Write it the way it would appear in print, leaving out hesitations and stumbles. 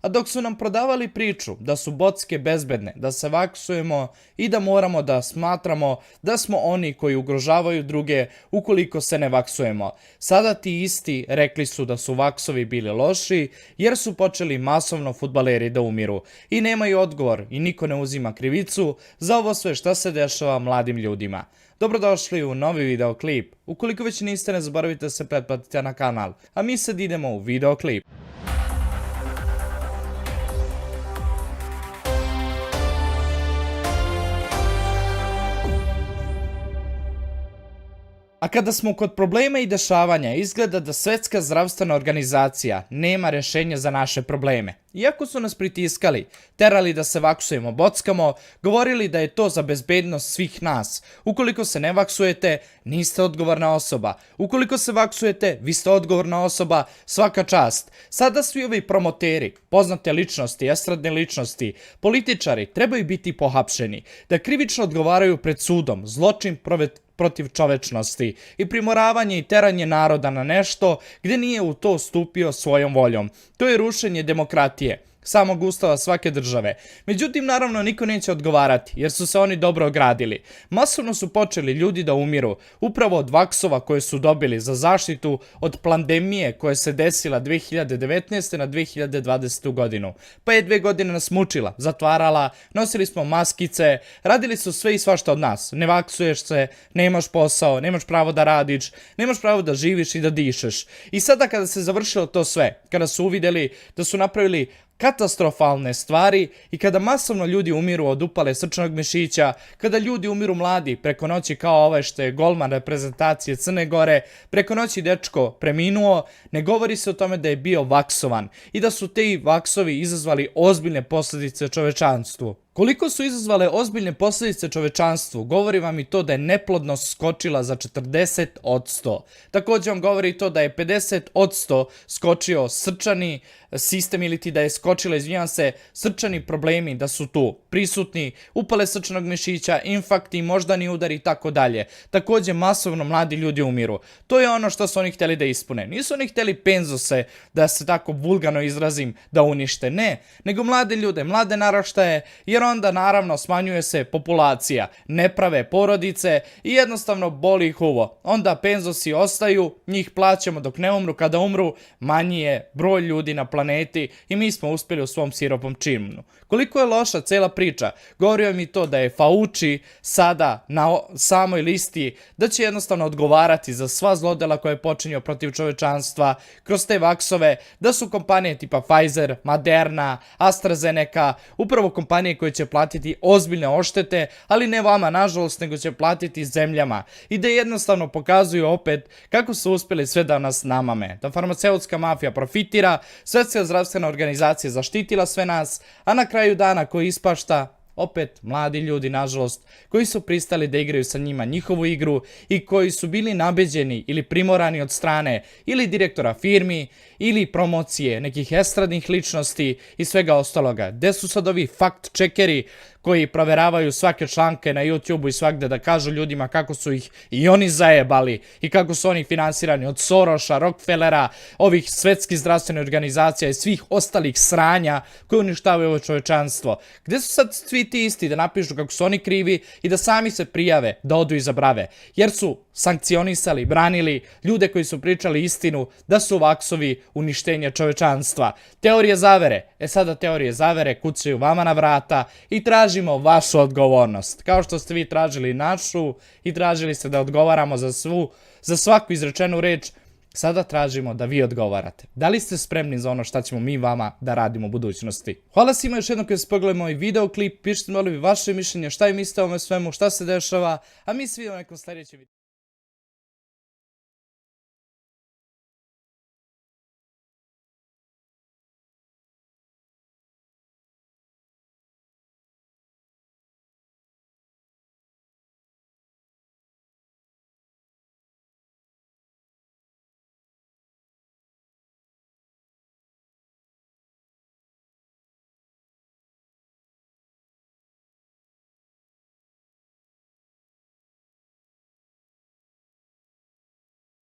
A dok su nam prodavali priču da su bocke bezbedne, da se vaksujemo i da moramo da smatramo da smo oni koji ugrožavaju druge ukoliko se ne vaksujemo, sada ti isti rekli su da su vaksovi bili loši jer su počeli masovno fudbaleri da umiru i nemaju odgovor i niko ne uzima krivicu za ovo sve šta se dešava mladim ljudima. Dobrodošli u novi videoklip. Ukoliko već niste, ne zaboravite da se pretplatite na kanal, a mi sad idemo u videoklip. A kada smo kod problema i dešavanja, izgleda da Svetska zdravstvena organizacija nema rješenja za naše probleme. Iako su nas pritiskali, terali da se vaksujemo, bockamo, govorili da je to za bezbednost svih nas. Ukoliko se ne vaksujete, niste odgovorna osoba. Ukoliko se vaksujete, vi ste odgovorna osoba, svaka čast. Sada svi ovi promoteri, poznate ličnosti, estradne ličnosti, političari trebaju biti pohapšeni, da krivično odgovaraju pred sudom, zločin protiv čovečnosti i primoravanje i teranje naroda na nešto gdje nije u to stupio svojom voljom. To je rušenje demokratije, samog ustava svake države. Međutim, naravno, niko neće odgovarati, jer su se oni dobro ogradili. Masovno su počeli ljudi da umiru, upravo od vaksova koje su dobili za zaštitu od pandemije koja se desila 2019. na 2020. godinu. Pa je 2 godine nas mučila, zatvarala, nosili smo maskice, radili su sve i svašta od nas. Ne vaksuješ se, nemaš posao, nemaš pravo da radiš, nemaš pravo da živiš i da dišeš. I sada kada se završilo to sve, kada su uvidjeli da su napravili katastrofalne stvari i kada masovno ljudi umiru od upale srčanog mišića, kada ljudi umiru mladi preko noći kao ovaj što je golman reprezentacije Crne Gore, preko noći dečko preminuo, ne govori se o tome da je bio vaksovan i da su te vaksovi izazvali ozbiljne posljedice čovečanstvu. Koliko su izazvale ozbiljne posljedice čovečanstvu, govori vam i to da je neplodnost skočila za 40%. Također vam govori i to da je 50% skočio srčani sistem ili ti da je skočila, srčani problemi da su tu prisutni, upale srčanog mišića, infarkti, moždani udari i tako dalje. Također masovno mladi ljudi umiru. To je ono što su oni htjeli da ispune. Nisu oni htjeli penzose, da se tako vulgarno izrazim, da unište. Ne, nego mlade ljude, mlade naraštaje, jer onda naravno smanjuje se populacija, ne prave porodice i jednostavno boli ih uvo. Onda penzosi ostaju, njih plaćamo dok ne umru, kada umru manji je broj ljudi na planeti i mi smo uspjeli u svom siropom činu. Koliko je loša cela priča, govorio mi to da je Fauci sada na samoj listi da će jednostavno odgovarati za sva zlodela koje je počinio protiv čovečanstva kroz te vaksove, da su kompanije tipa Pfizer, Moderna, AstraZeneca, upravo kompanije koje će platiti ozbiljne odštete, ali ne vama nažalost, nego će platiti zemljama i da jednostavno pokazuju opet kako su uspjeli sve da nas namame, da farmaceutska mafija profitira, Svetska zdravstvena organizacija zaštitila sve nas, a na kraju dana koji ispašta, opet mladi ljudi, nažalost, koji su pristali da igraju sa njima njihovu igru i koji su bili nabeđeni ili primorani od strane ili direktora firmi ili promocije nekih estradnih ličnosti i svega ostaloga. Gde su sad ovi fact-checkeri koji proveravaju svake članke na YouTube-u i svakde da kažu ljudima kako su ih i oni zajebali i kako su oni finansirani od Soroša, Rockefellera, ovih svetskih zdravstvenih organizacija i svih ostalih sranja koji uništavaju ovo čovečanstvo. Gde su sad svi ti isti da napišu kako su oni krivi i da sami se prijave da odu iza brave, jer su sankcionisali, branili ljude koji su pričali istinu da su vaksovi uništenje čovečanstva. Teorije zavere. Sada teorije zavere kucaju vama na vrata i tražimo vašu odgovornost. Kao što ste vi tražili našu i tražili ste da odgovaramo za svaku izrečenu reč, sada tražimo da vi odgovarate. Da li ste spremni za ono šta ćemo mi vama da radimo u budućnosti? Hvala svima još jednom koji ste pogledali moj videoklip. Pišite molim vaše mišljenje, šta mislite o ovome svemu, šta se dešava, a mi svi u nekom sljedećem videu.